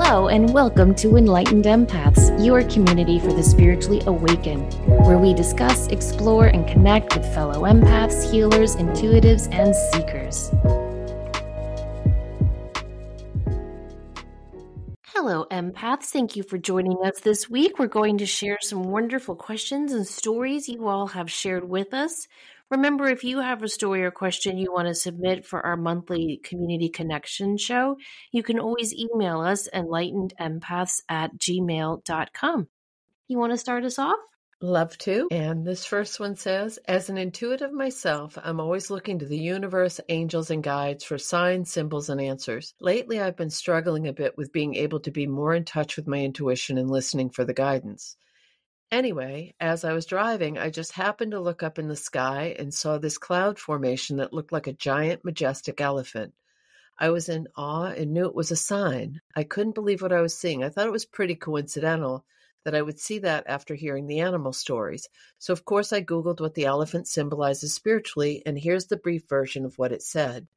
Hello and welcome to Enlightened Empaths, your community for the spiritually awakened, where we discuss, explore, and connect with fellow empaths, healers, intuitives, and seekers. Hello, empaths. Thank you for joining us this week. We're going to share some wonderful questions and stories you all have shared with us. Remember, if you have a story or question you want to submit for our monthly community connection show, you can always email us enlightenedempaths@gmail.com. You want to start us off? Love to. And this first one says, as an intuitive myself, I'm always looking to the universe, angels, and guides for signs, symbols, and answers. Lately, I've been struggling a bit with being able to be more in touch with my intuition and listening for the guidance. Anyway, as I was driving, I just happened to look up in the sky and saw this cloud formation that looked like a giant, majestic elephant. I was in awe and knew it was a sign. I couldn't believe what I was seeing. I thought it was pretty coincidental that I would see that after hearing the animal stories. So, of course, I Googled what the elephant symbolizes spiritually, and here's the brief version of what it said.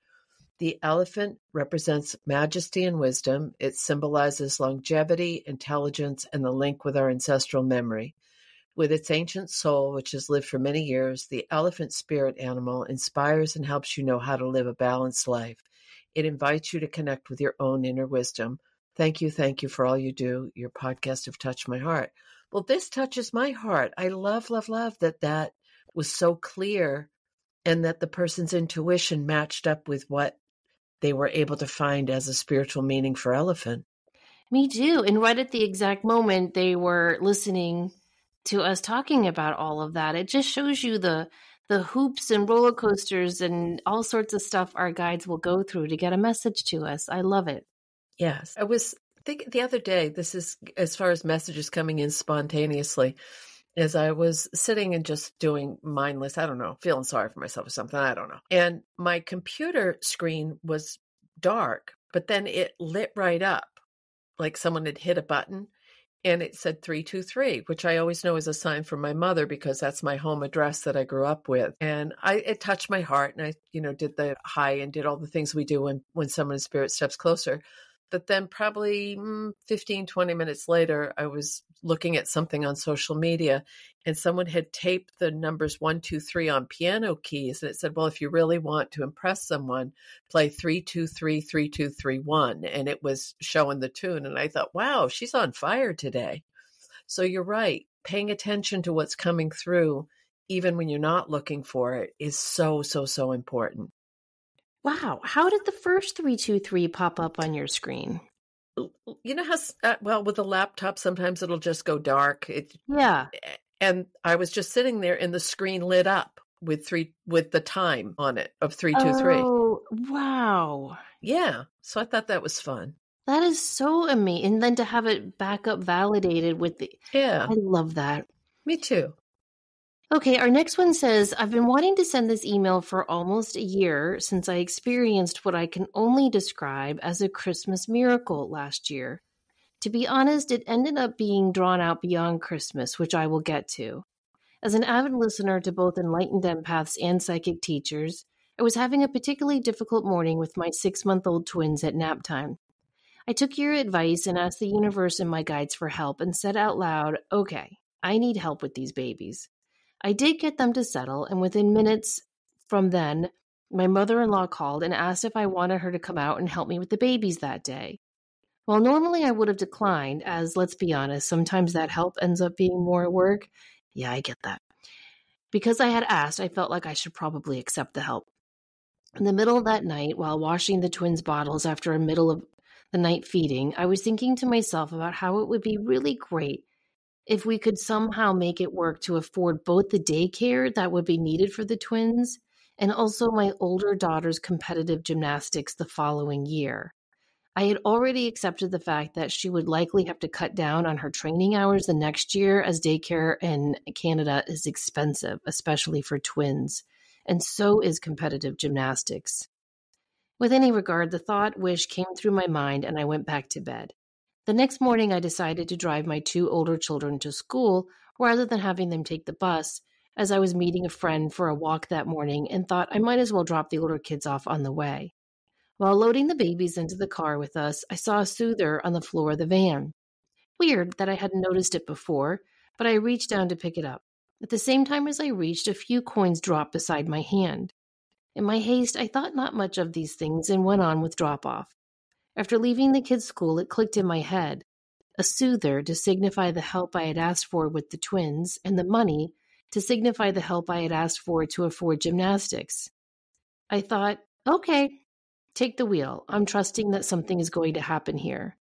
The elephant represents majesty and wisdom. It symbolizes longevity, intelligence, and the link with our ancestral memory. With its ancient soul, which has lived for many years, the elephant spirit animal inspires and helps you know how to live a balanced life. It invites you to connect with your own inner wisdom. Thank you for all you do. Your podcast have touched my heart. Well, this touches my heart. I love that was so clear and that the person's intuition matched up with what they were able to find as a spiritual meaning for elephant. Me too. And right at the exact moment they were listening to us talking about all of that, it just shows you the hoops and roller coasters and all sorts of stuff our guides will go through to get a message to us. I love it. Yes. I was thinking the other day, this is as far as messages coming in spontaneously, as I was sitting and just doing mindless, I don't know, feeling sorry for myself or something, I don't know. And my computer screen was dark, but then it lit right up like someone had hit a button. And it said 323, which I always know is a sign from my mother because that's my home address that I grew up with. And it touched my heart. And I, did the hi and did all the things we do when someone in spirit steps closer. But then probably 15, 20 minutes later, I was looking at something on social media and someone had taped the numbers 1, 2, 3 on piano keys. And it said, well, if you really want to impress someone, play 3, 2, 3, 3, 2, 3, 1. And it was showing the tune. And I thought, wow, she's on fire today. So you're right. Paying attention to what's coming through, even when you're not looking for it, is so, so, so important. Wow. How did the first 323 pop up on your screen? You know how, with a laptop, sometimes it'll just go dark. Yeah. And I was just sitting there and the screen lit up with the time on it of 323. Oh, wow. Yeah. So I thought that was fun. That is so amazing. And then to have it back up validated with yeah. I love that. Me too. Okay, our next one says, I've been wanting to send this email for almost a year since I experienced what I can only describe as a Christmas miracle last year. To be honest, it ended up being drawn out beyond Christmas, which I will get to. As an avid listener to both enlightened empaths and psychic teachers, I was having a particularly difficult morning with my 6-month-old twins at nap time. I took your advice and asked the universe and my guides for help and said out loud, okay, I need help with these babies. I did get them to settle, and within minutes from then, my mother-in-law called and asked if I wanted her to come out and help me with the babies that day. While normally I would have declined, as, let's be honest, sometimes that help ends up being more work. Yeah, I get that. Because I had asked, I felt like I should probably accept the help. In the middle of that night, while washing the twins' bottles after a middle of the night feeding, I was thinking to myself about how it would be really great if we could somehow make it work to afford both the daycare that would be needed for the twins and also my older daughter's competitive gymnastics the following year. I had already accepted the fact that she would likely have to cut down on her training hours the next year as daycare in Canada is expensive, especially for twins, and so is competitive gymnastics. With any regard, the wish came through my mind and I went back to bed. The next morning, I decided to drive my 2 older children to school rather than having them take the bus, as I was meeting a friend for a walk that morning and thought I might as well drop the older kids off on the way. While loading the babies into the car with us, I saw a soother on the floor of the van. Weird that I hadn't noticed it before, but I reached down to pick it up. At the same time as I reached, a few coins dropped beside my hand. In my haste, I thought not much of these things and went on with drop-off. After leaving the kids' school, it clicked in my head. A soother to signify the help I had asked for with the twins, and the money to signify the help I had asked for to afford gymnastics. I thought, okay, take the wheel. I'm trusting that something is going to happen here.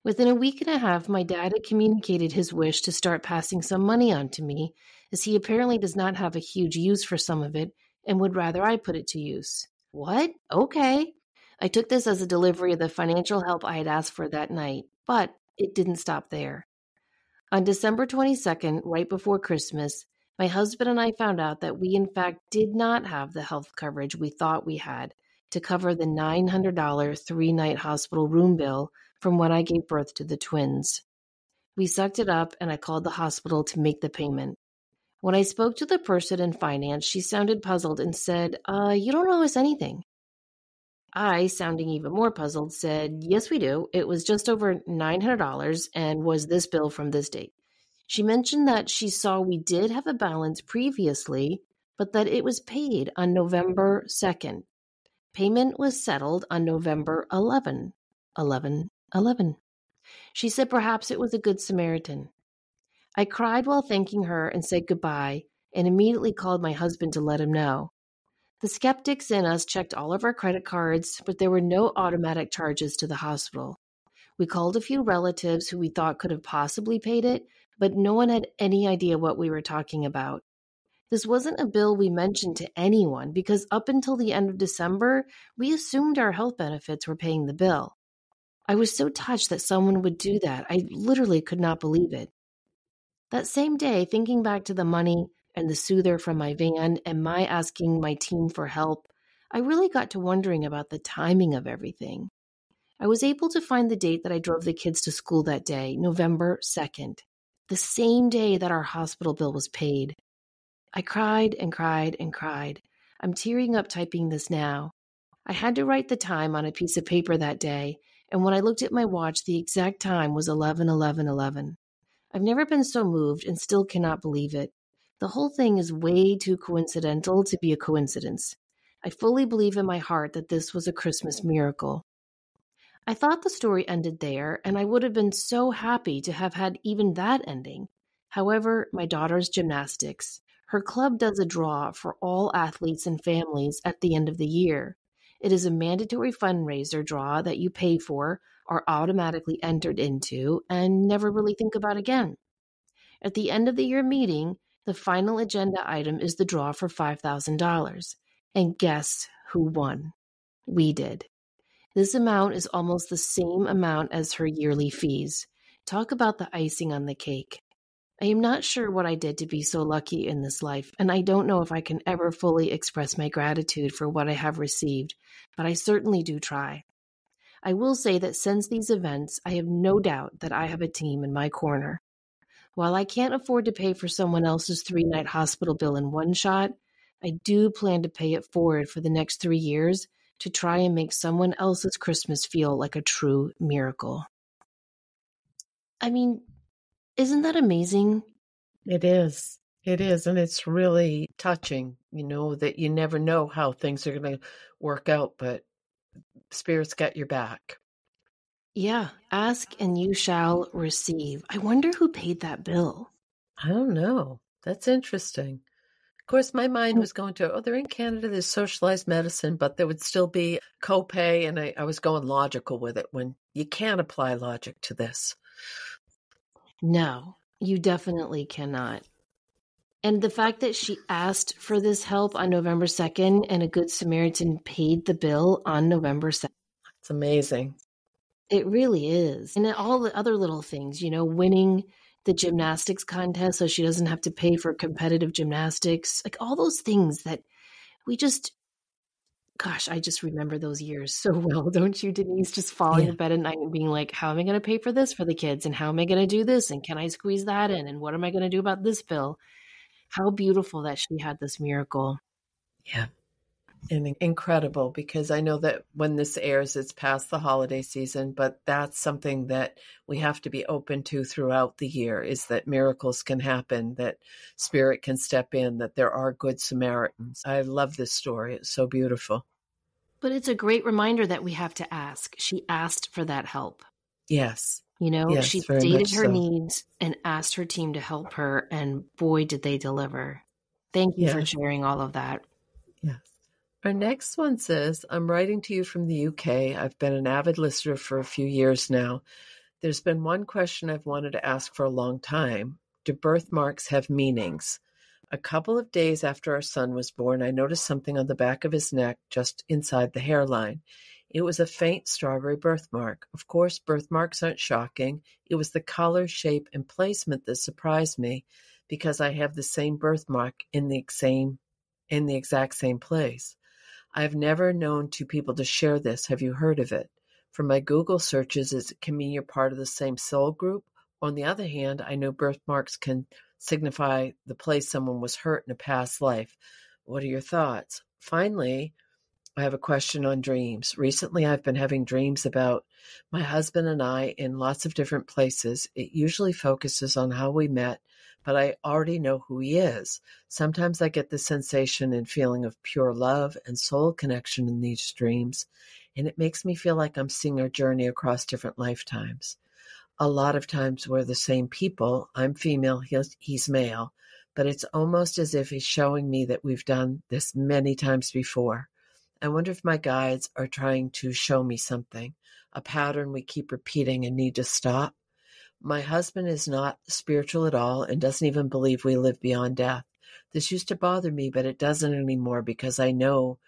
Within a week and a half, my dad had communicated his wish to start passing some money on to me, as he apparently does not have a huge use for some of it and would rather I put it to use. What? Okay. I took this as a delivery of the financial help I had asked for that night, but it didn't stop there. On December 22nd, right before Christmas, my husband and I found out that we in fact did not have the health coverage we thought we had to cover the $900 3-night hospital room bill from when I gave birth to the twins. We sucked it up and I called the hospital to make the payment. When I spoke to the person in finance, she sounded puzzled and said, you don't owe us anything. I, sounding even more puzzled, said, yes, we do. It was just over $900 and was this bill from this date. She mentioned that she saw we did have a balance previously, but that it was paid on November 2nd. Payment was settled on November 11. She said perhaps it was a good Samaritan. I cried while thanking her and said goodbye and immediately called my husband to let him know. The skeptics in us checked all of our credit cards, but there were no automatic charges to the hospital. We called a few relatives who we thought could have possibly paid it, but no one had any idea what we were talking about. This wasn't a bill we mentioned to anyone because up until the end of December, we assumed our health benefits were paying the bill. I was so touched that someone would do that. I literally could not believe it. That same day, thinking back to the money and the soother from my van and my asking my team for help, I really got to wondering about the timing of everything. I was able to find the date that I drove the kids to school that day, November 2nd, the same day that our hospital bill was paid. I cried and cried and cried. I'm tearing up typing this now. I had to write the time on a piece of paper that day, and when I looked at my watch, the exact time was 11:11:11. I've never been so moved and still cannot believe it. The whole thing is way too coincidental to be a coincidence. I fully believe in my heart that this was a Christmas miracle. I thought the story ended there, and I would have been so happy to have had even that ending. However, my daughter's gymnastics. Her club does a draw for all athletes and families at the end of the year. It is a mandatory fundraiser draw that you pay for, are automatically entered into, and never really think about again. At the end of the year meeting, the final agenda item is the draw for $5,000. And guess who won? We did. This amount is almost the same amount as her yearly fees. Talk about the icing on the cake. I am not sure what I did to be so lucky in this life, and I don't know if I can ever fully express my gratitude for what I have received, but I certainly do try. I will say that since these events, I have no doubt that I have a team in my corner. While I can't afford to pay for someone else's 3-night hospital bill in one shot, I do plan to pay it forward for the next 3 years to try and make someone else's Christmas feel like a true miracle. I mean, isn't that amazing? It is. It is. And it's really touching, that you never know how things are going to work out, but Spirit's got your back. Yeah. Ask and you shall receive. I wonder who paid that bill. I don't know. That's interesting. Of course, my mind was going to, they're in Canada, there's socialized medicine, but there would still be copay. And I was going logical with it when you can't apply logic to this. No, you definitely cannot. And the fact that she asked for this help on November 2nd and a Good Samaritan paid the bill on November 2nd. It's amazing. It really is. And all the other little things, winning the gymnastics contest so she doesn't have to pay for competitive gymnastics, like all those things that we just, gosh, I just remember those years so well, don't you, Denise? Just falling to bed at night and being like, how am I going to pay for this for the kids? And how am I going to do this? And can I squeeze that in? And what am I going to do about this bill? How beautiful that she had this miracle. Yeah. And incredible, because I know that when this airs, it's past the holiday season, but that's something that we have to be open to throughout the year, is that miracles can happen, that spirit can step in, that there are good Samaritans. I love this story. It's so beautiful. But it's a great reminder that we have to ask. She asked for that help. Yes. Yes, she very stated much her so. needs and asked her team to help her, and boy, did they deliver. Thank you for sharing all of that. Yes. Our next one says, I'm writing to you from the UK. I've been an avid listener for a few years now. There's been one question I've wanted to ask for a long time. Do birthmarks have meanings? A couple of days after our son was born, I noticed something on the back of his neck, just inside the hairline. It was a faint strawberry birthmark. Of course, birthmarks aren't shocking. It was the color, shape, and placement that surprised me, because I have the same birthmark in the exact same place. I've never known two people to share this. Have you heard of it? From my Google searches, it can mean you're part of the same soul group. On the other hand, I know birthmarks can signify the place someone was hurt in a past life. What are your thoughts? Finally, I have a question on dreams. Recently, I've been having dreams about my husband and I in lots of different places. It usually focuses on how we met, but I already know who he is. Sometimes I get the sensation and feeling of pure love and soul connection in these dreams, and it makes me feel like I'm seeing our journey across different lifetimes. A lot of times we're the same people. I'm female, he's male, but it's almost as if he's showing me that we've done this many times before. I wonder if my guides are trying to show me something, a pattern we keep repeating and need to stop. My husband is not spiritual at all and doesn't even believe we live beyond death. This used to bother me, but it doesn't anymore, because I know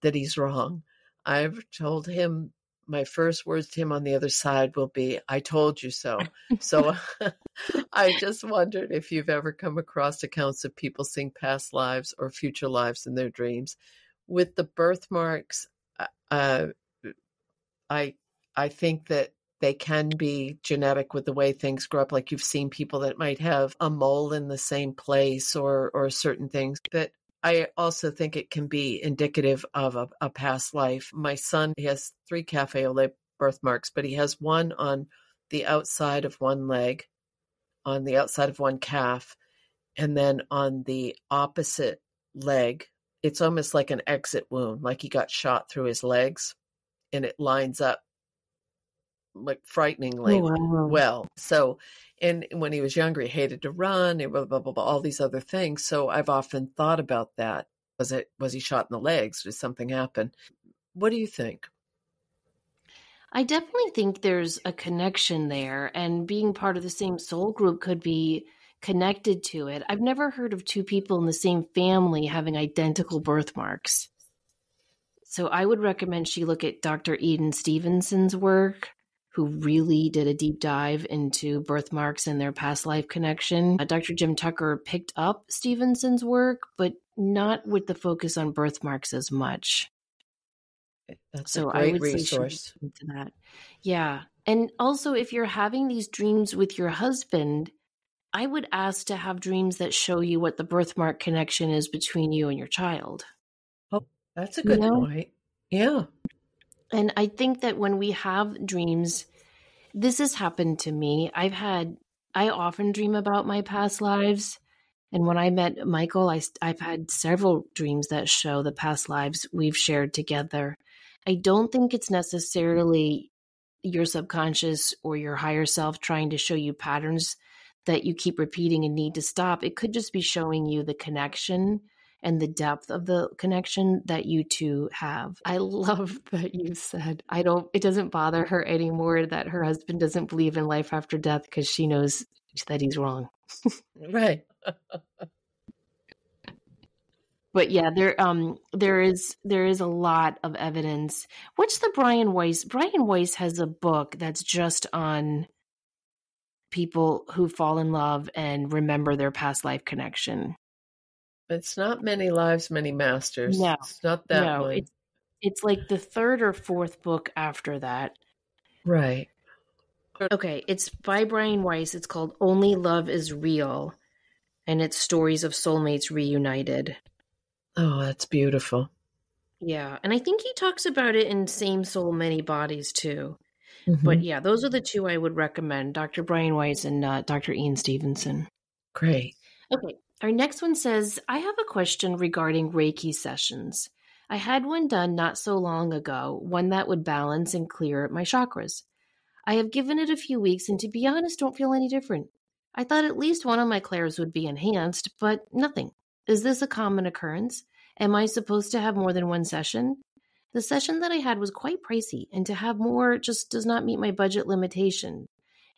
that he's wrong. I've told him, my first words to him on the other side will be, I told you so. So I just wondered if you've ever come across accounts of people seeing past lives or future lives in their dreams. With the birthmarks, I think that they can be genetic with the way things grow up. Like, you've seen people that might have a mole in the same place or certain things. But I also think it can be indicative of a past life. My son, he has 3 cafe au lait birthmarks, but he has one on the outside of one leg, on the outside of one calf, and then on the opposite leg. It's almost like an exit wound, like he got shot through his legs, and it lines up like frighteningly well. So, and when he was younger, he hated to run, and blah, blah, blah, blah, all these other things. So I've often thought about that. Was he shot in the legs? Did something happen? What do you think? I definitely think there's a connection there, and being part of the same soul group could be connected to it. I've never heard of 2 people in the same family having identical birthmarks. So I would recommend she look at Dr. Eden Stevenson's work, who really did a deep dive into birthmarks and their past life connection. Dr. Jim Tucker picked up Stevenson's work, but not with the focus on birthmarks as much. That's a great resource. Into that. Yeah. And also, if you're having these dreams with your husband, I would ask to have dreams that show you what the birthmark connection is between you and your child. Oh, that's a good point. Yeah. And I think that when we have dreams, this has happened to me. I often dream about my past lives. And when I met Michael, I've had several dreams that show the past lives we've shared together. I don't think it's necessarily your subconscious or your higher self trying to show you patterns that you keep repeating and need to stop. It could just be showing you the connection and the depth of the connection that you two have. I love that you said, it doesn't bother her anymore that her husband doesn't believe in life after death, because she knows that he's wrong. Right. But yeah, there is a lot of evidence. What's the Brian Weiss? Brian Weiss has a book that's just on people who fall in love and remember their past life connection. It's not Many Lives, Many Masters. No, it's not that one. It's like the 3rd or 4th book after that. Right. Okay, it's by Brian Weiss. It's called Only Love is Real, and it's stories of soulmates reunited. Oh, that's beautiful. Yeah. And I think he talks about it in Same Soul, Many Bodies too. But Hmm. yeah, those are the two I would recommend, Dr. Brian Weiss and Dr. Ian Stevenson. Great. Okay. Our next one says, I have a question regarding Reiki sessions. I had one done not so long ago, one that would balance and clear my chakras. I have given it a few weeks and to be honest, don't feel any different. I thought at least one of my clairs would be enhanced, but nothing. Is this a common occurrence? Am I supposed to have more than one session? The session that I had was quite pricey, and to have more just does not meet my budget limitation.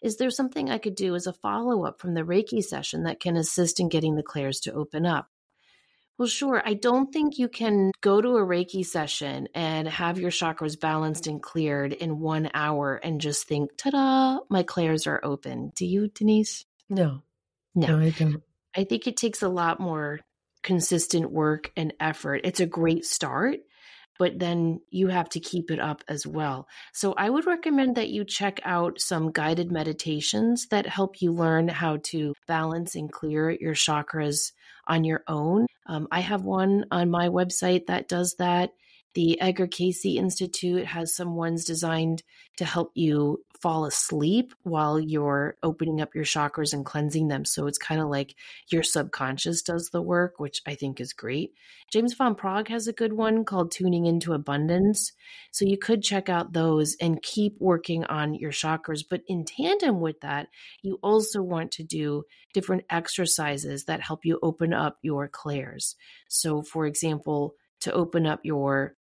Is there something I could do as a follow up from the Reiki session that can assist in getting the clairs to open up? Well, sure. I don't think you can go to a Reiki session and have your chakras balanced and cleared in 1 hour and just think, ta da, my clairs are open. Do you, Denise? No, No. no, I don't. I think it takes a lot more consistent work and effort. It's a great start, but then you have to keep it up as well. So I would recommend that you check out some guided meditations that help you learn how to balance and clear your chakras on your own. I have one on my website that does that. The Edgar Cayce Institute has some ones designed to help you fall asleep while you're opening up your chakras and cleansing them. So it's kind of like your subconscious does the work, which I think is great. James Van Prague has a good one called Tuning into Abundance. So you could check out those and keep working on your chakras. But in tandem with that, you also want to do different exercises that help you open up your clairs. So, for example, to open up your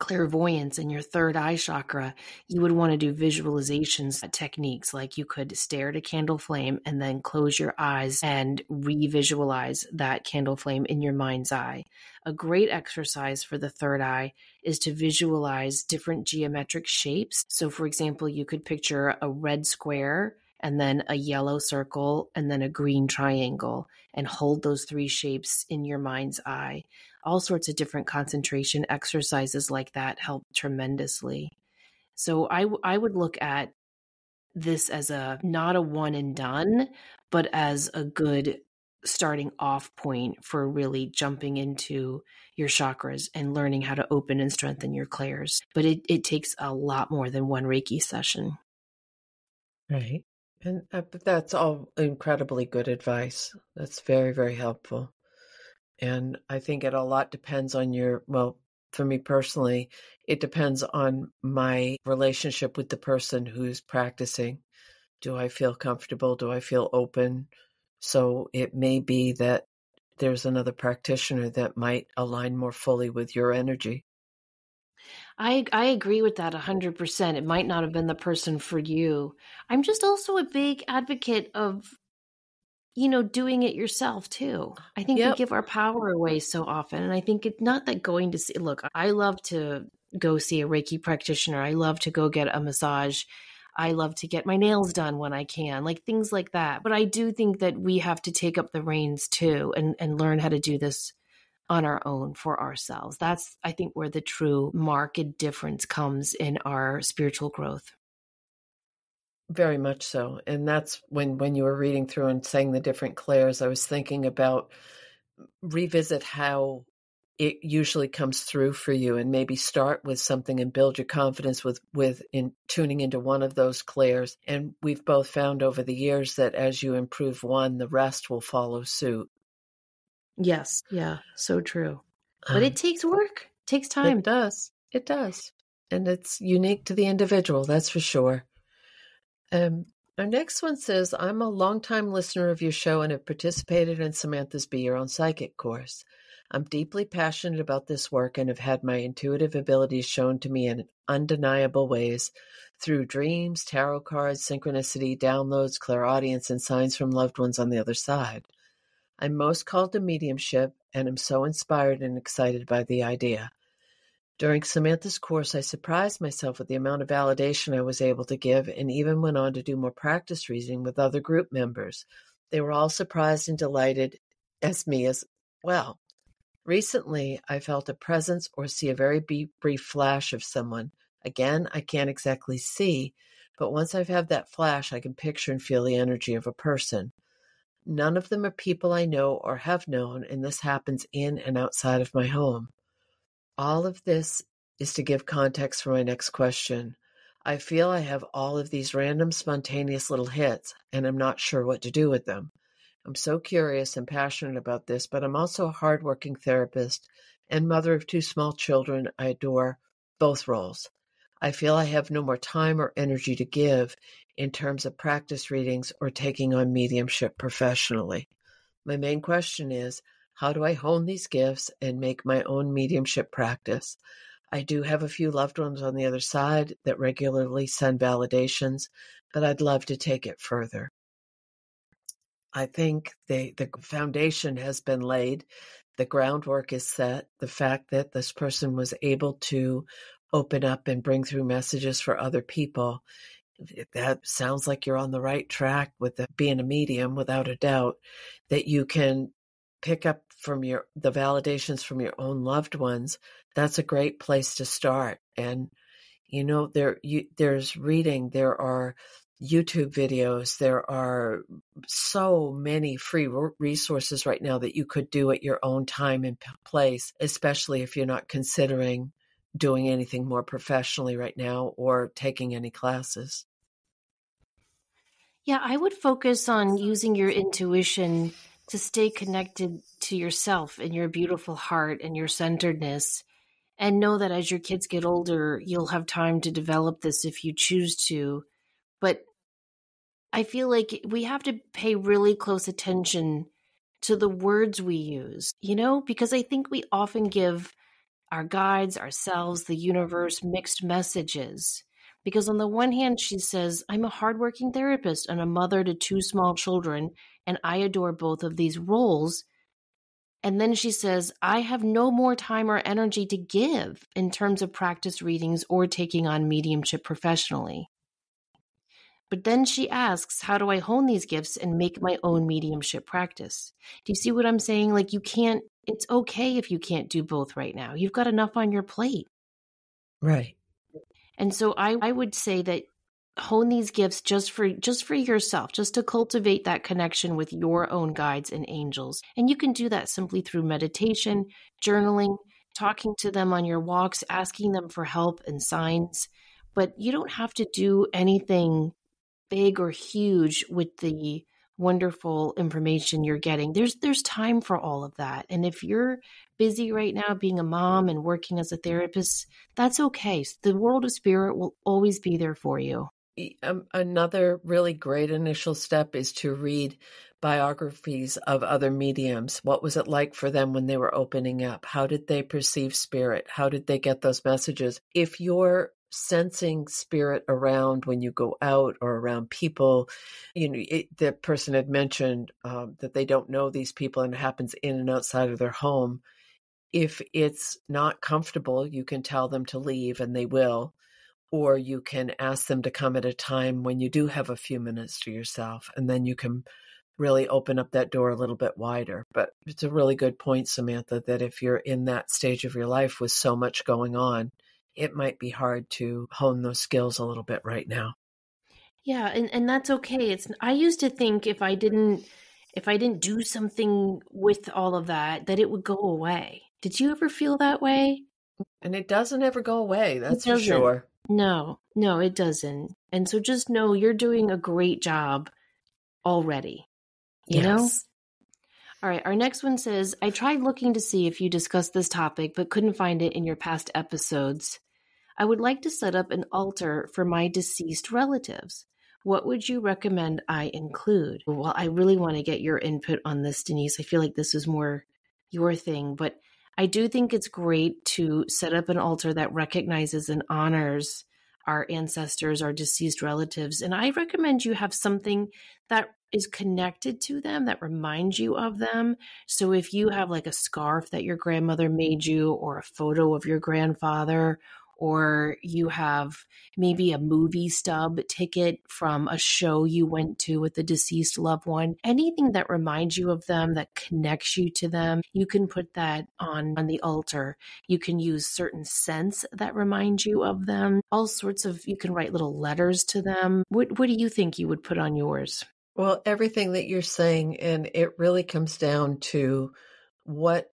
clairvoyance and your third eye chakra, you would want to do visualizations techniques like you could stare at a candle flame and then close your eyes and re-visualize that candle flame in your mind's eye. A great exercise for the third eye is to visualize different geometric shapes. So for example, you could picture a red square and then a yellow circle and then a green triangle and hold those three shapes in your mind's eye. All sorts of different concentration exercises like that help tremendously. So I would look at this as not a one and done, but as a good starting off point for really jumping into your chakras and learning how to open and strengthen your clairs. But it takes a lot more than one Reiki session. Right. And but that's all incredibly good advice. That's very, very helpful. And I think it a lot depends on well, for me personally, it depends on my relationship with the person who's practicing. Do I feel comfortable? Do I feel open? So it may be that there's another practitioner that might align more fully with your energy. I agree with that 100%. It might not have been the person for you. I'm just also a big advocate of doing it yourself too. I think we Yep. give our power away so often. And I think it's not that going to see, look, I love to go see a Reiki practitioner. I love to go get a massage. I love to get my nails done when I can, like things like that. But I do think that we have to take up the reins too and learn how to do this on our own for ourselves. That's, I think, where the true marked difference comes in our spiritual growth. Very much so. And that's when you were reading through and saying the different clairs, I was thinking about revisit how it usually comes through for you and maybe start with something and build your confidence with in tuning into one of those clairs. And we've both found over the years that as you improve one, the rest will follow suit. Yes. Yeah. So true. But it Um, takes work, takes it time. does. It does. And it's unique to the individual, that's for sure. Our next one says, I'm a longtime listener of your show and have participated in Samantha's Be Your Own Psychic course. I'm deeply passionate about this work and have had my intuitive abilities shown to me in undeniable ways through dreams, tarot cards, synchronicity, downloads, clairaudience, and signs from loved ones on the other side. I'm most called to mediumship and am so inspired and excited by the idea. During Samantha's course, I surprised myself with the amount of validation I was able to give and even went on to do more practice reading with other group members. They were all surprised and delighted as me as well. Recently, I felt a presence or see a very brief flash of someone. Again, I can't exactly see, but once I've had that flash, I can picture and feel the energy of a person. None of them are people I know or have known, and this happens in and outside of my home. All of this is to give context for my next question. I feel I have all of these random, spontaneous little hits, and I'm not sure what to do with them. I'm so curious and passionate about this, but I'm also a hardworking therapist and mother of 2 small children. I adore both roles. I feel I have no more time or energy to give in terms of practice readings or taking on mediumship professionally. My main question is, how do I hone these gifts and make my own mediumship practice? I do have a few loved ones on the other side that regularly send validations, but I'd love to take it further. I think the foundation has been laid. The groundwork is set. The fact that this person was able to open up and bring through messages for other people, that sounds like you're on the right track with being a medium, without a doubt, that you can pick up from the validations from your own loved ones. That's a great place to start. And there's reading, there are YouTube videos, there are so many free resources right now that you could do at your own time and place, especially if you're not considering doing anything more professionally right now or taking any classes. Yeah, I would focus on using your intuition to stay connected to yourself and your beautiful heart and your centeredness. And know that as your kids get older, you'll have time to develop this if you choose to. But I feel like we have to pay really close attention to the words we use, because I think we often give our guides, ourselves, the universe mixed messages. Because on the one hand, she says, I'm a hardworking therapist and a mother to 2 small children, and I adore both of these roles. And then she says, I have no more time or energy to give in terms of practice readings or taking on mediumship professionally. But then she asks, how do I hone these gifts and make my own mediumship practice? Do you see what I'm saying? Like, it's okay if you can't do both right now. You've got enough on your plate. Right. And so I would say that hone these gifts just for yourself, just to cultivate that connection with your own guides and angels. And you can do that simply through meditation, journaling, talking to them on your walks, asking them for help and signs. But you don't have to do anything big or huge with the wonderful information you're getting. There's time for all of that. And if you're busy right now being a mom and working as a therapist, that's okay. The world of spirit will always be there for you. Another really great initial step is to read biographies of other mediums. What was it like for them when they were opening up? How did they perceive spirit? How did they get those messages? If you're sensing spirit around when you go out or around people, the person had mentioned that they don't know these people and it happens in and outside of their home. If it's not comfortable, you can tell them to leave and they will. Or you can ask them to come at a time when you do have a few minutes to yourself, and then you can really open up that door a little bit wider. But it's a really good point, Samantha, that if you're in that stage of your life with so much going on, it might be hard to hone those skills a little bit right now. Yeah, and that's okay. I used to think if I didn't do something with all of that it would go away. Did you ever feel that way? And it doesn't ever go away, that's for sure. No, it doesn't. And so just know you're doing a great job already. You know? All right, our next one says, I tried looking to see if you discussed this topic, but couldn't find it in your past episodes. I would like to set up an altar for my deceased relatives. What would you recommend I include? Well, I really want to get your input on this, Denise. I feel like this is more your thing, but I do think it's great to set up an altar that recognizes and honors our ancestors, our deceased relatives. And I recommend you have something that is connected to them, that reminds you of them. So if you have like a scarf that your grandmother made you, or a photo of your grandfather, or you have maybe a movie stub ticket from a show you went to with the deceased loved one, anything that reminds you of them, that connects you to them, you can put that on the altar. You can use certain scents that remind you of them. You can write little letters to them. What do you think you would put on yours? Well, everything that you're saying, and it really comes down to what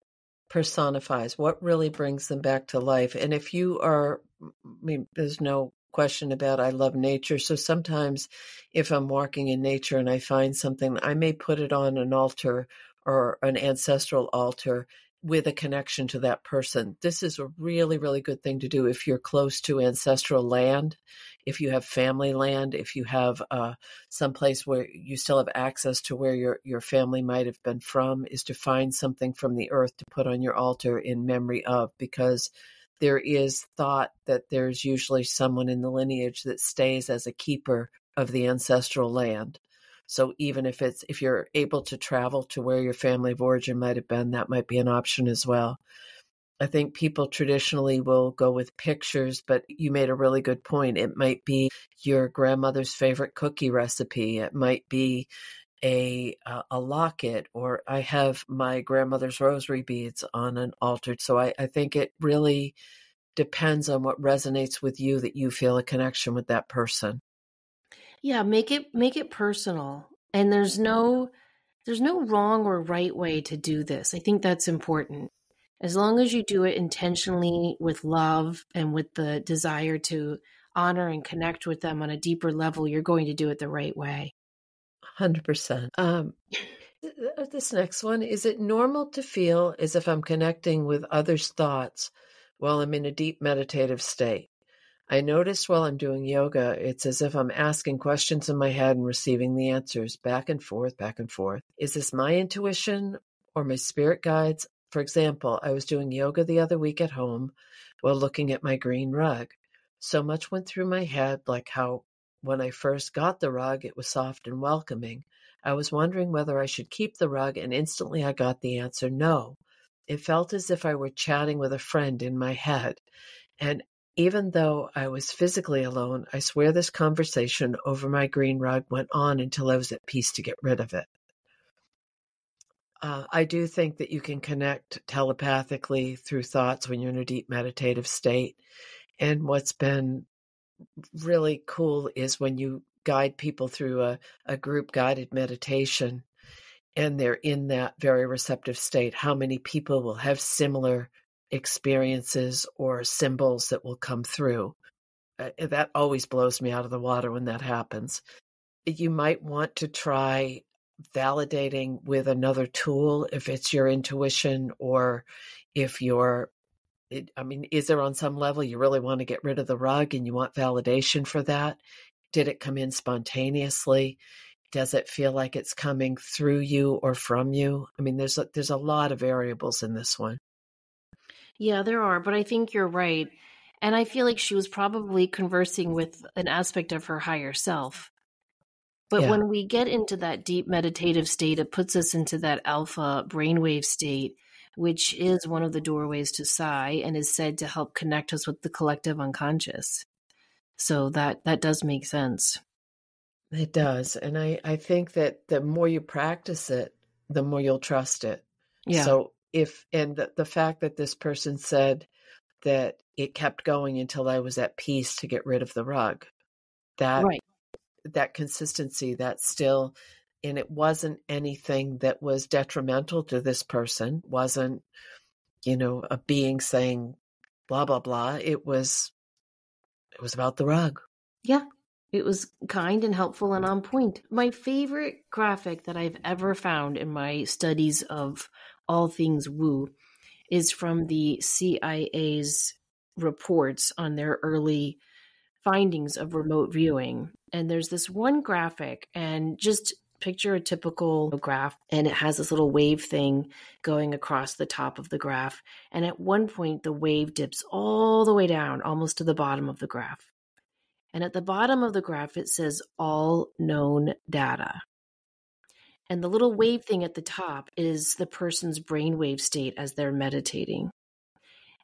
personifies, what really brings them back to life. And if you are, I mean, there's no question about I love nature. So sometimes if I'm walking in nature and I find something, I may put it on an altar or an ancestral altar with a connection to that person. This is a really, really good thing to do if you're close to ancestral land, if you have family land, if you have someplace where you still have access to where your family might have been from, is to find something from the earth to put on your altar in memory of, because there is thought that there's usually someone in the lineage that stays as a keeper of the ancestral land. So even if you're able to travel to where your family of origin might have been, that might be an option as well. I think people traditionally will go with pictures, but you made a really good point. It might be your grandmother's favorite cookie recipe. It might be a locket, or I have my grandmother's rosary beads on an altar. So I think it really depends on what resonates with you, that you feel a connection with that person. Yeah, make it personal. And there's no wrong or right way to do this. I think that's important. As long as you do it intentionally with love and with the desire to honor and connect with them on a deeper level, you're going to do it the right way. 100%. This next one, is it normal to feel as if I'm connecting with others' thoughts while I'm in a deep meditative state? I notice while I'm doing yoga, it's as if I'm asking questions in my head and receiving the answers back and forth, back and forth. Is this my intuition or my spirit guides? For example, I was doing yoga the other week at home while looking at my green rug. So much went through my head, like how when I first got the rug, it was soft and welcoming. I was wondering whether I should keep the rug, and instantly I got the answer no. It felt as if I were chatting with a friend in my head. And even though I was physically alone, I swear this conversation over my green rug went on until I was at peace to get rid of it. I do think that you can connect telepathically through thoughts when you're in a deep meditative state. And what's been really cool is when you guide people through a group guided meditation and they're in that very receptive state, how many people will have similar experiences or symbols that will come through. That always blows me out of the water when that happens. You might want to try validating with another tool if it's your intuition, or if is there on some level you really want to get rid of the rug and you want validation for that? Did it come in spontaneously? Does it feel like it's coming through you or from you? I mean, there's a lot of variables in this one. Yeah, there are, but I think you're right. And I feel like she was probably conversing with an aspect of her higher self. But Yeah. when we get into that deep meditative state, it puts us into that alpha brainwave state, which is one of the doorways to psi and is said to help connect us with the collective unconscious. So that does make sense. It does. And I think that the more you practice it, the more you'll trust it. Yeah. So the fact that this person said that it kept going until I was at peace to get rid of the rug, Right. that consistency, that still, and it wasn't anything that was detrimental to this person, wasn't, a being saying blah, blah, blah. It was about the rug. Yeah. It was kind and helpful and on point. My favorite graphic that I've ever found in my studies of all things woo is from the CIA's reports on their early findings of remote viewing. And there's this one graphic, and just picture a typical graph, and it has this little wave thing going across the top of the graph. And at one point, the wave dips all the way down, almost to the bottom of the graph. And at the bottom of the graph, it says all known data. And the little wave thing at the top is the person's brainwave state as they're meditating.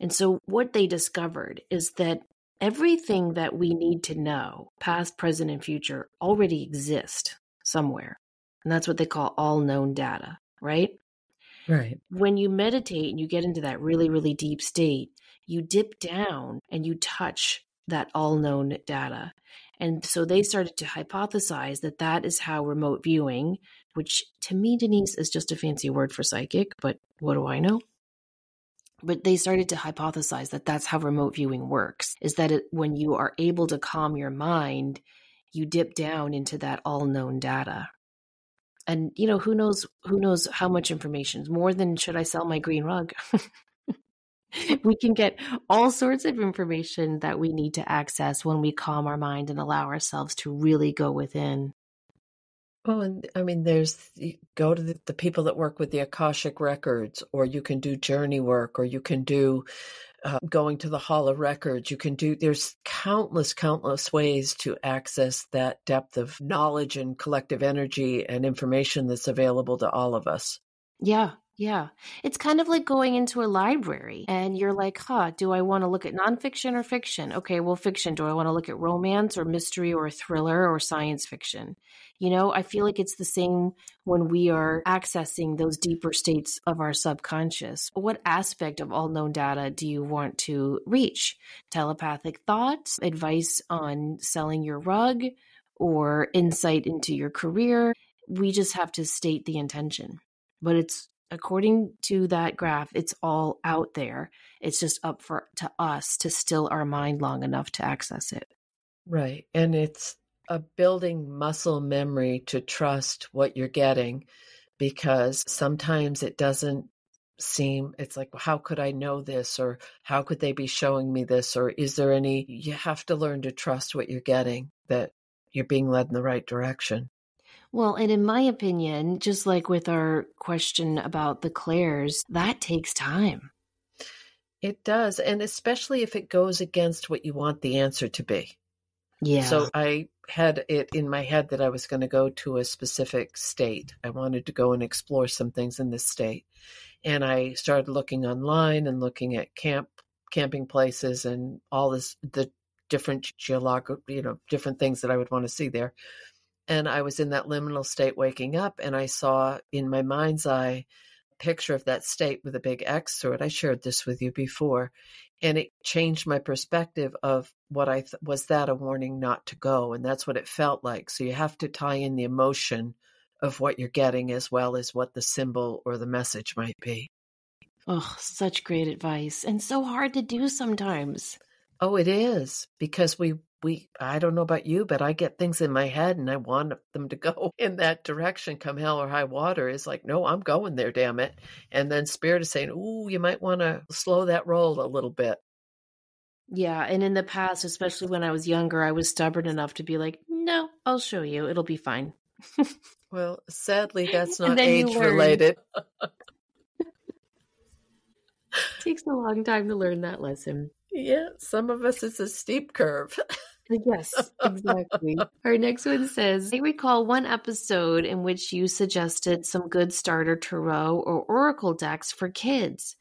And so what they discovered is that everything that we need to know, past, present, and future, already exist somewhere. And that's what they call all known data, right? Right. When you meditate and you get into that really, really deep state, you dip down and you touch that all known data. And so they started to hypothesize that that is how remote viewing, which to me, Denise, is just a fancy word for psychic, but what do I know? But they started to hypothesize that that's how remote viewing works, is that when you are able to calm your mind, you dip down into that all-known data. And, who knows how much information, more than should I sell my green rug? We can get all sorts of information that we need to access when we calm our mind and allow ourselves to really go within. Well, and I mean, go to the people that work with the Akashic records, or you can do journey work, or you can do going to the Hall of Records. There's countless ways to access that depth of knowledge and collective energy and information that's available to all of us. Yeah. Yeah. It's kind of like going into a library and you're like, do I want to look at nonfiction or fiction? Okay, well, fiction. Do I want to look at romance or mystery or thriller or science fiction? I feel like it's the same when we are accessing those deeper states of our subconscious. What aspect of all known data do you want to reach? Telepathic thoughts, advice on selling your rug, or insight into your career? We just have to state the intention. But it's according to that graph, it's all out there. It's just up to us to still our mind long enough to access it. Right. And it's a building muscle memory to trust what you're getting, because sometimes it doesn't it's like, how could I know this? Or how could they be showing me this? Or you have to learn to trust what you're getting, that you're being led in the right direction. Well, and in my opinion, just like with our question about the clairs, that takes time. It does. And especially if it goes against what you want the answer to be. Yeah. So I had it in my head that I was going to go to a specific state. I wanted to go and explore some things in this state. And I started looking online and looking at camping places and all the different different things that I would want to see there. And I was in that liminal state waking up, and I saw in my mind's eye a picture of that state with a big X through it. I shared this with you before, and it changed my perspective of what was that a warning not to go? And that's what it felt like. So you have to tie in the emotion of what you're getting as well as what the symbol or the message might be. Oh, such great advice, and so hard to do sometimes. Oh, it is, because I don't know about you, but I get things in my head and I want them to go in that direction, come hell or high water. It's like, no, I'm going there, damn it. And then Spirit is saying, ooh, you might want to slow that roll a little bit. Yeah. And in the past, especially when I was younger, I was stubborn enough to be like, no, I'll show you. It'll be fine. Well, sadly, that's not age related. It takes a long time to learn that lesson. Yeah, some of us, it's a steep curve. Yes, exactly. Our next one says, I recall one episode in which you suggested some good starter tarot or oracle decks for kids.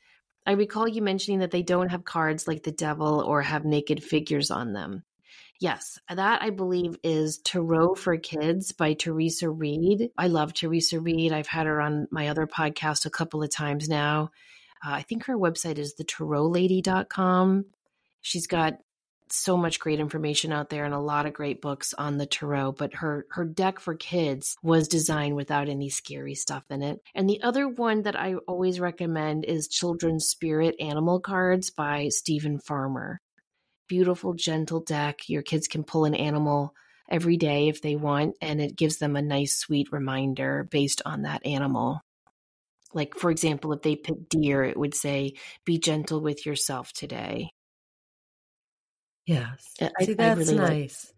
I recall you mentioning that they don't have cards like the devil or have naked figures on them. Yes, that I believe is Tarot for Kids by Teresa Reed. I love Teresa Reed. I've had her on my other podcast a couple of times now. I think her website is thetarotlady.com. She's got so much great information out there and a lot of great books on the tarot, but her deck for kids was designed without any scary stuff in it. And the other one that I always recommend is Children's Spirit Animal Cards by Stephen Farmer. Beautiful, gentle deck. Your kids can pull an animal every day if they want, and it gives them a nice, sweet reminder based on that animal. Like, for example, if they pick deer, it would say, be gentle with yourself today. Yes. See, that's really nice.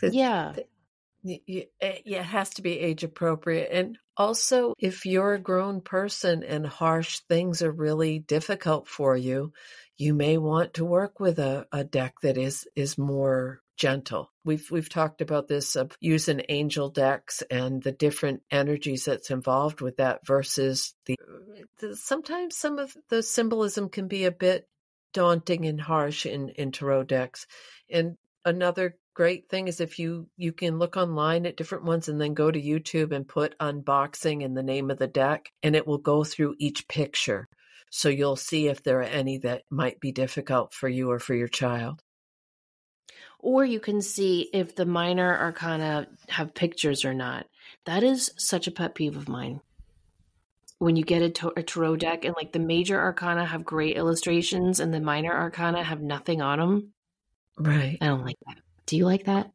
Yeah. It has to be age appropriate. And also, if you're a grown person and harsh things are really difficult for you, you may want to work with a deck that is more gentle. We've talked about this of using angel decks and the different energies that's involved with that versus sometimes some of the symbolism can be a bit daunting and harsh in tarot decks. And another great thing is if you can look online at different ones and then go to YouTube and put unboxing in the name of the deck, and it will go through each picture. So you'll see if there are any that might be difficult for you or for your child. Or you can see if the minor arcana have pictures or not. That is such a pet peeve of mine. when you get a tarot deck and like the major arcana have great illustrations and the minor arcana have nothing on them. Right. I don't like that. Do you like that?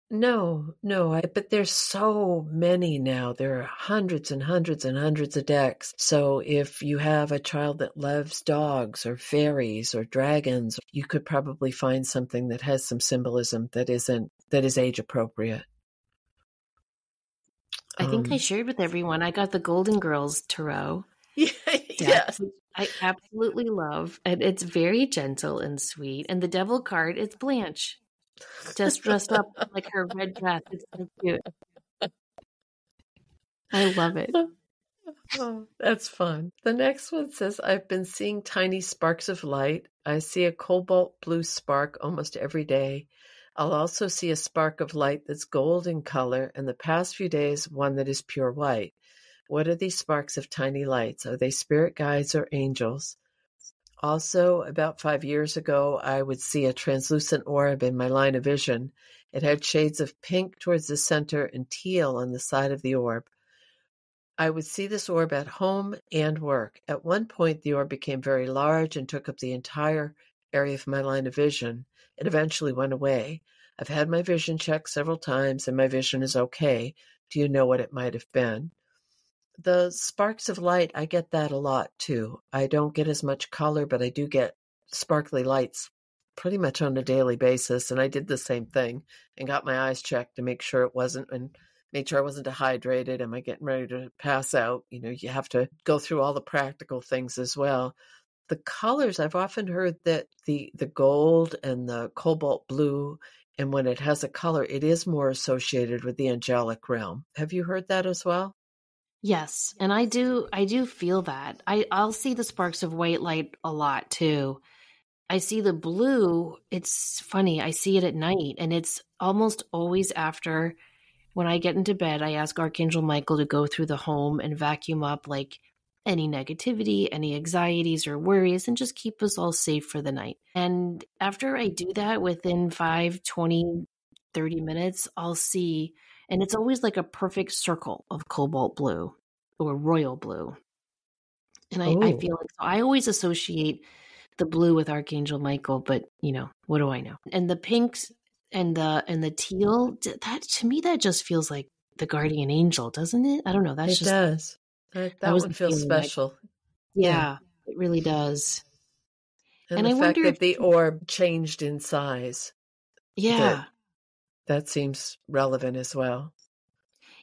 No, but there's so many now. There are hundreds and hundreds and hundreds of decks. So if you have a child that loves dogs or fairies or dragons, you could probably find something that has some symbolism that is age appropriate. I think I shared with everyone. I got the Golden Girls tarot. Yes. I absolutely love. And it's very gentle and sweet. And the devil card, it's Blanche. Just dressed up like her red dress. It's so cute. I love it. Oh, that's fun. The next one says, I've been seeing tiny sparks of light. I see a cobalt blue spark almost every day. I'll also see a spark of light that's gold in color, and the past few days, one that is pure white. What are these sparks of tiny lights? Are they spirit guides or angels? Also, about 5 years ago, I would see a translucent orb in my line of vision. It had shades of pink towards the center and teal on the side of the orb. I would see this orb at home and work. At one point, the orb became very large and took up the entire area of my line of vision. It eventually went away. I've had my vision checked several times, and my vision is okay. Do you know what it might have been? The sparks of light, I get that a lot too. I don't get as much color, but I do get sparkly lights pretty much on a daily basis. And I did the same thing and got my eyes checked to make sure it wasn't, and made sure I wasn't dehydrated. Am I getting ready to pass out? You know, you have to go through all the practical things as well. The colors, I've often heard that the gold and the cobalt blue, and when it has a color, it is more associated with the angelic realm. Have you heard that as well? Yes, and I do feel that. I'll see the sparks of white light a lot too. I see the blue, it's funny, I see it at night, and it's almost always after when I get into bed, I ask Archangel Michael to go through the home and vacuum up like any negativity, any anxieties or worries, and just keep us all safe for the night. And after I do that, within 5, 20, 30 minutes, I'll see, and it's always like a perfect circle of cobalt blue or royal blue. And I feel like, so I always associate the blue with Archangel Michael, but you know, what do I know? And the pinks and the teal, that to me, that just feels like the guardian angel, doesn't it? I don't know. That's It does. That was one the feels feeling special. yeah, it really does. And And the I fact wonder that if, the orb changed in size, yeah, that seems relevant as well.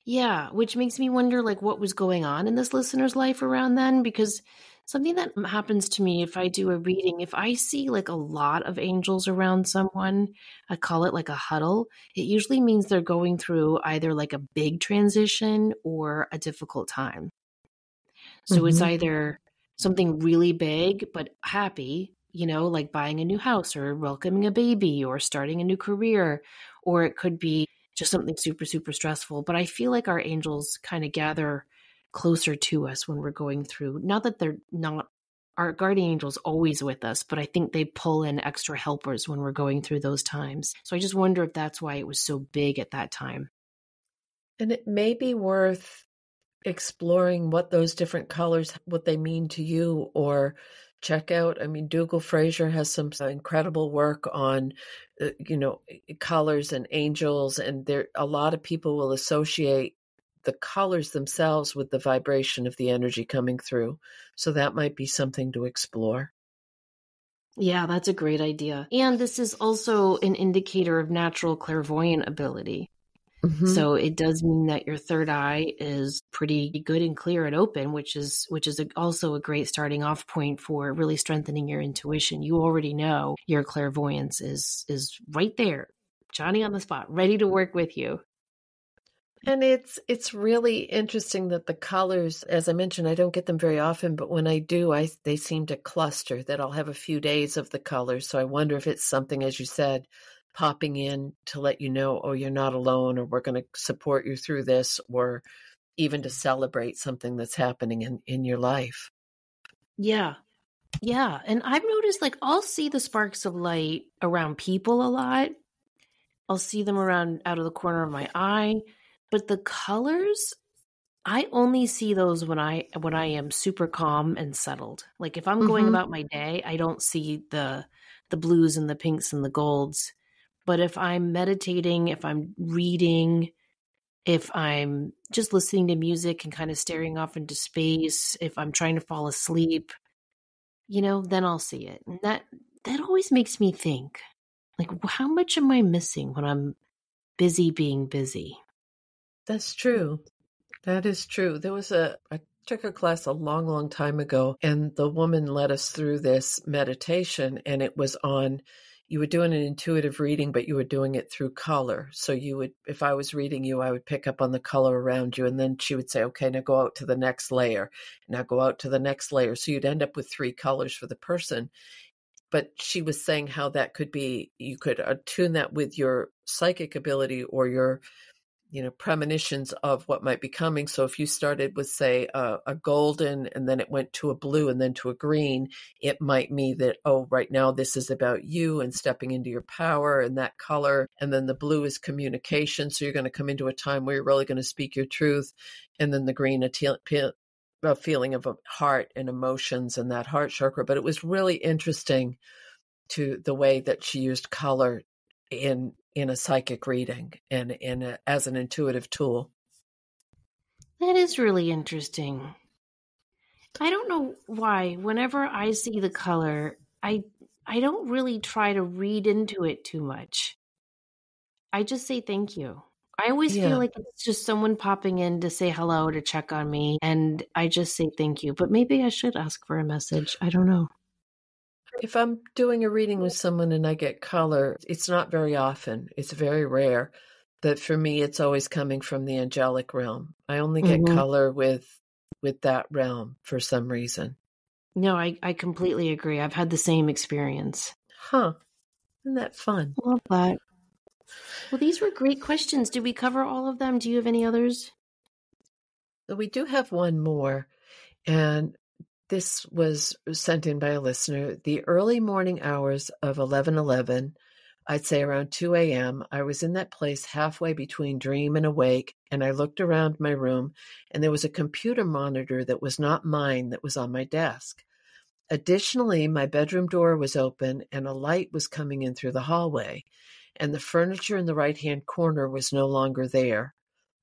yeah, which makes me wonder like what was going on in this listener's life around then, because something that happens to me if I do a reading, if I see like a lot of angels around someone, I call it like a huddle. It usually means they're going through either like a big transition or a difficult time. So it's either something really big but happy, you know, like buying a new house or welcoming a baby or starting a new career, or it could be just something super, super stressful. But I feel like our angels kind of gather closer to us when we're going through, not that they're not, our guardian angels always with us, but I think they pull in extra helpers when we're going through those times. So I just wonder if that's why it was so big at that time. And it may be worth exploring what those different colors, what they mean to you, or check out. I mean, Dougal Fraser has some incredible work on, colors and angels, and there a lot of people will associate the colors themselves with the vibration of the energy coming through. So that might be something to explore. Yeah, that's a great idea. And this is also an indicator of natural clairvoyant ability. So it does mean that your third eye is pretty good and clear and open, which is also a great starting off point for really strengthening your intuition. You already know your clairvoyance is right there, Johnny on the spot, ready to work with you. And it's really interesting that the colors, as I mentioned, I don't get them very often, but when I do, they seem to cluster, that I'll have a few days of the colors. So I wonder if it's something, as you said, popping in to let you know, oh, you're not alone, or we're going to support you through this, or even to celebrate something that's happening in your life. Yeah. Yeah. And I've noticed like I'll see the sparks of light around people a lot. I'll see them around out of the corner of my eye, but the colors, I only see those when I am super calm and settled. Like if I'm going Mm-hmm. about my day, I don't see the blues and the pinks and the golds. But if I'm meditating, if I'm reading, if I'm just listening to music and kind of staring off into space, if I'm trying to fall asleep, then I'll see it. And that always makes me think, like, how much am I missing when I'm busy being busy? That's true. That is true. I took a class a long, long time ago, and the woman led us through this meditation, and it was you were doing an intuitive reading, but you were doing it through color. So if I was reading you, I would pick up on the color around you, and then she would say, okay, now go out to the next layer. Now go out to the next layer. So you'd end up with 3 colors for the person. But she was saying how that could be, you could attune that with your psychic ability or your premonitions of what might be coming. So if you started with, say, a golden and then it went to a blue and then to a green, it might mean that, oh, right now this is about you and stepping into your power and that color. And then the blue is communication. So you're going to come into a time where you're really going to speak your truth. And then the green, a feeling of a heart and emotions and that heart chakra. But it was really interesting to the way that she used color in a psychic reading and as an intuitive tool. That is really interesting. I don't know why. Whenever I see the color, I don't really try to read into it too much. I just say thank you. I always feel Yeah. like it's just someone popping in to say hello, to check on me, and I just say thank you. But maybe I should ask for a message. I don't know. If I'm doing a reading with someone and I get color, it's not very often. It's very rare. But for me, it's always coming from the angelic realm. I only get Mm-hmm. color with that realm for some reason. No, I completely agree. I've had the same experience. Huh. Isn't that fun? Love that. Well, these were great questions. Did we cover all of them? Do you have any others? So we do have one more, and this was sent in by a listener. The early morning hours of 11:11, I'd say around 2 a.m., I was in that place halfway between dream and awake, and I looked around my room, and there was a computer monitor that was not mine that was on my desk. Additionally, my bedroom door was open, and a light was coming in through the hallway, and the furniture in the right-hand corner was no longer there.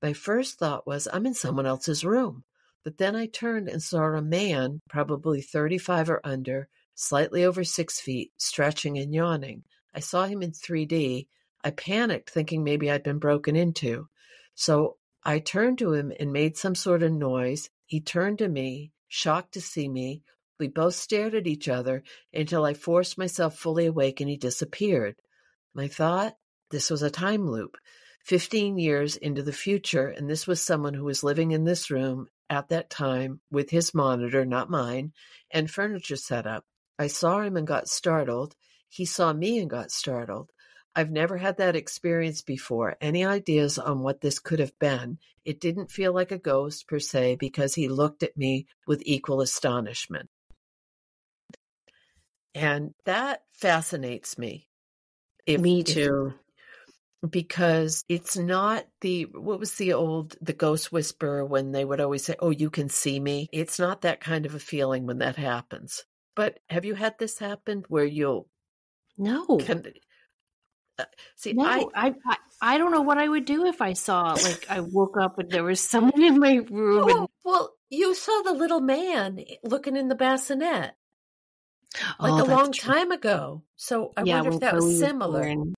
My first thought was, I'm in someone else's room. But then I turned and saw a man, probably 35 or under, slightly over 6 feet, stretching and yawning. I saw him in 3D. I panicked, thinking maybe I'd been broken into. So I turned to him and made some sort of noise. He turned to me, shocked to see me. We both stared at each other until I forced myself fully awake and he disappeared. My thought, this was a time loop. 15 years into the future, and this was someone who was living in this room at that time with his monitor, not mine, and furniture set up. I saw him and got startled. He saw me and got startled. I've never had that experience before. Any ideas on what this could have been? It didn't feel like a ghost per se because he looked at me with equal astonishment. And that fascinates me. Me too. Because it's not what was the ghost whisperer when they would always say, oh, you can see me. It's not that kind of a feeling when that happens. But have you had this happen where you'll No. see? No, I don't know what I would do if I saw, like, I woke up and there was someone in my room and Well, you saw the little man looking in the bassinet like a that's long true. time ago. So I Yeah, wonder when if that Chloe was was similar. born.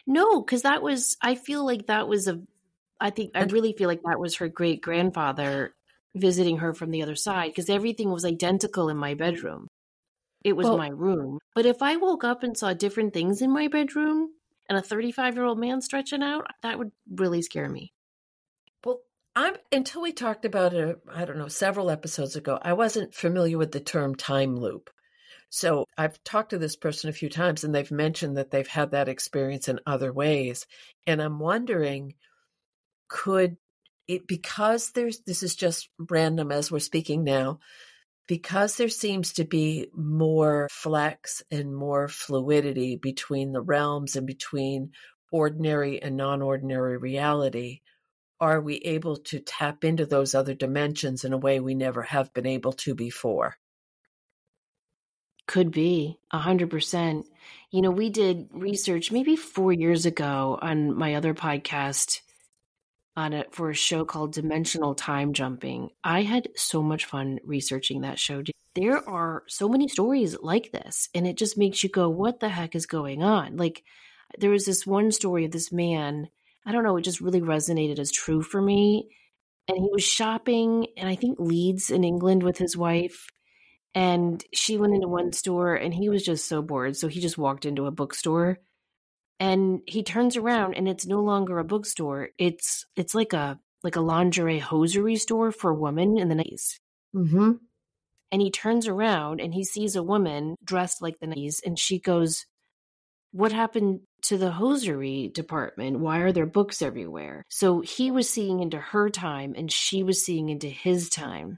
No, because I feel like that was I really feel like that was her great grandfather visiting her from the other side because everything was identical in my bedroom. It was Well, my room. But if I woke up and saw different things in my bedroom and a 35-year-old man stretching out, that would really scare me. Well, until we talked about it, I don't know, several episodes ago, I wasn't familiar with the term time loop. So I've talked to this person a few times and they've mentioned that they've had that experience in other ways. And I'm wondering, could it, because this is just random as we're speaking now, because there seems to be more flex and more fluidity between the realms and between ordinary and non-ordinary reality, are we able to tap into those other dimensions in a way we never have been able to before? Could be 100%. We did research maybe 4 years ago on my other podcast for a show called Dimensional Time Jumping. I had so much fun researching that show. There are so many stories like this, and it just makes you go, what the heck is going on? Like, there was this one story of this man, I don't know, it just really resonated as true for me. And he was shopping in, I think, Leeds in England with his wife. And she went into one store and he was just so bored. So he just walked into a bookstore and he turns around and it's no longer a bookstore. It's like a lingerie hosiery store for women in the 90s. Mm-hmm. And he turns around and he sees a woman dressed like the 90s and she goes, what happened to the hosiery department? Why are there books everywhere? So he was seeing into her time and she was seeing into his time.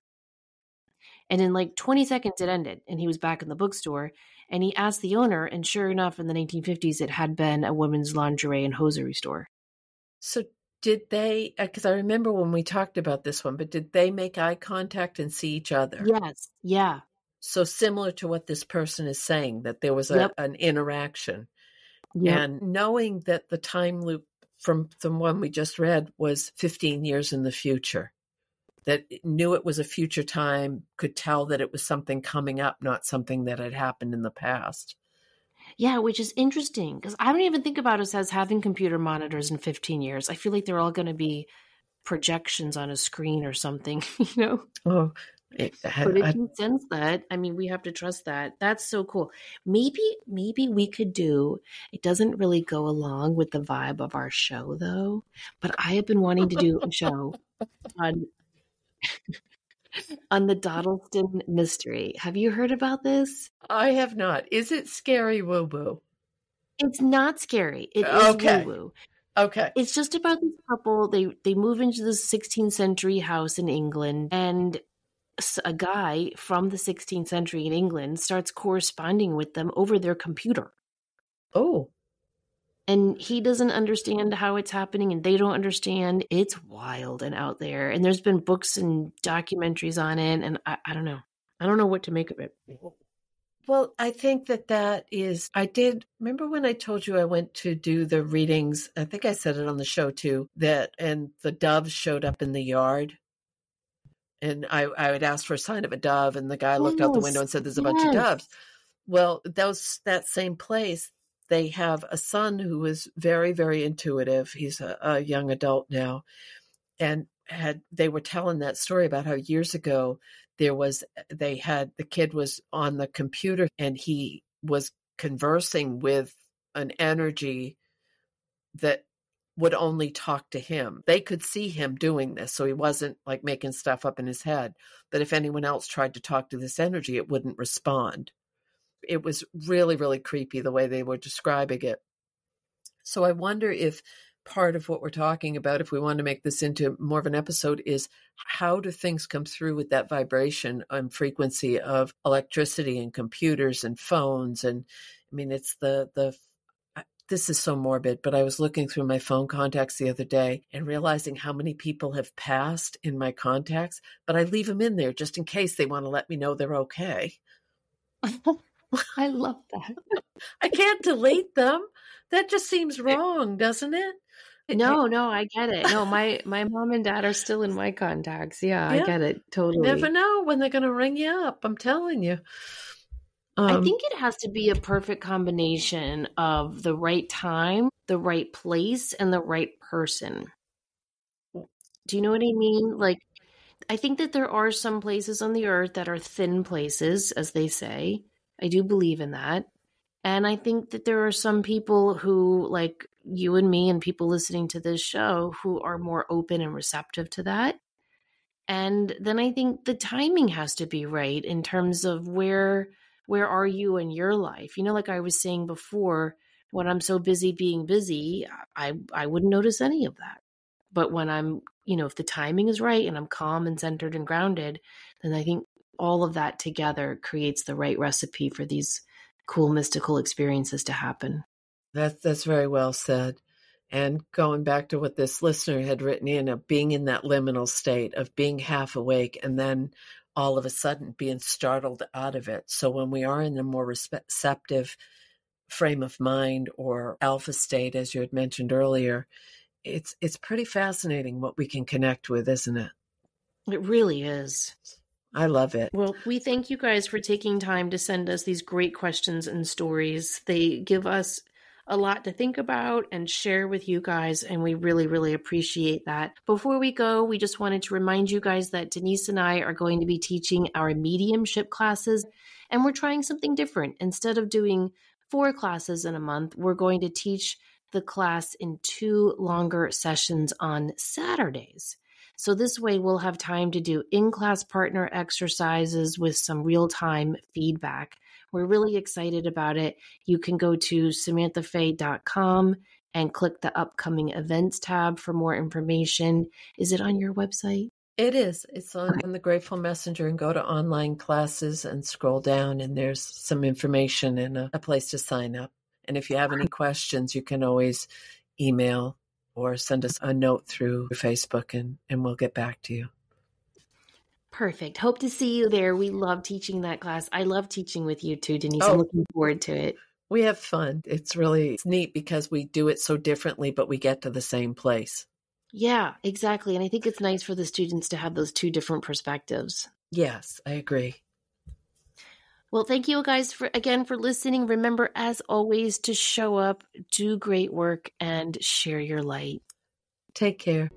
And in like 20 seconds, it ended, and he was back in the bookstore. And he asked the owner, and sure enough, in the 1950s, it had been a women's lingerie and hosiery store. So did they, because I remember when we talked about this one, but did they make eye contact and see each other? Yes. Yeah. So similar to what this person is saying, that there was an interaction. Yep. And knowing that the time loop from the one we just read was 15 years in the future. That knew it was a future time, could tell that it was something coming up, not something that had happened in the past. Yeah, which is interesting because I don't even think about us as having computer monitors in 15 years. I feel like they're all going to be projections on a screen or something, Oh, but if you sense that, I mean, we have to trust that. That's so cool. Maybe we could do, it doesn't really go along with the vibe of our show though, but I have been wanting to do a show on the Dawdleston mystery. Have you heard about this? I have not. Is it scary woo-woo? It's not scary. It is woo-woo. Okay. It's just about this couple. They move into the 16th century house in England, and a guy from the 16th century in England starts corresponding with them over their computer. Oh. And he doesn't understand how it's happening, and they don't understand. It's wild and out there. And there's been books and documentaries on it, and I don't know. I don't know what to make of it. Well, I think that is, I did, remember when I told you I went to do the readings, I think I said it on the show too, and the doves showed up in the yard. And I would ask for a sign of a dove, and the guy looked out the window and said, there's a bunch of doves. Well, that same place, they have a son who is very, very intuitive. He's a young adult now. And they were telling that story about how years ago the kid was on the computer and he was conversing with an energy that would only talk to him. They could see him doing this, so he wasn't like making stuff up in his head. But if anyone else tried to talk to this energy, it wouldn't respond. It was really, really creepy the way they were describing it. So I wonder if part of what we're talking about, if we want to make this into more of an episode, is how do things come through with that vibration and frequency of electricity and computers and phones? And I mean, it's this is so morbid, but I was looking through my phone contacts the other day and realizing how many people have passed in my contacts, but I leave them in there just in case they want to let me know they're okay. I love that. I can't delete them. That just seems wrong, doesn't it? No, I get it. No, my mom and dad are still in my contacts. Yeah, I get it. Totally. Never know when they're going to ring you up. I'm telling you. I think it has to be a perfect combination of the right time, the right place, and the right person. Do you know what I mean? Like, I think that there are some places on the earth that are thin places, as they say. I do believe in that. And I think that there are some people who, like you and me and people listening to this show, who are more open and receptive to that. And then I think the timing has to be right in terms of where are you in your life? Like I was saying before, when I'm so busy being busy, I wouldn't notice any of that. But when I'm, if the timing is right and I'm calm and centered and grounded, then I think all of that together creates the right recipe for these cool mystical experiences to happen. That's very well said. And going back to what this listener had written in, of being in that liminal state of being half awake and then all of a sudden being startled out of it. So when we are in a more receptive frame of mind or alpha state, as you had mentioned earlier, it's pretty fascinating what we can connect with, isn't it? It really is. I love it. Well, we thank you guys for taking time to send us these great questions and stories. They give us a lot to think about and share with you guys, and we really, really appreciate that. Before we go, we just wanted to remind you guys that Denise and I are going to be teaching our mediumship classes, and we're trying something different. Instead of doing 4 classes in a month, we're going to teach the class in 2 longer sessions on Saturdays. So this way we'll have time to do in-class partner exercises with some real-time feedback. We're really excited about it. You can go to samanthafay.com and click the upcoming events tab for more information. Is it on your website? It is. It's on the Grateful Messenger, and go to online classes and scroll down, and there's some information and a place to sign up. And if you have any questions, you can always email or send us a note through Facebook, and we'll get back to you. Perfect. Hope to see you there. We love teaching that class. I love teaching with you too, Denise. I'm looking forward to it. We have fun. It's neat because we do it so differently, but we get to the same place. Yeah, exactly. And I think it's nice for the students to have those 2 different perspectives. Yes, I agree. Well, thank you guys again for listening. Remember, as always, to show up, do great work, and share your light. Take care.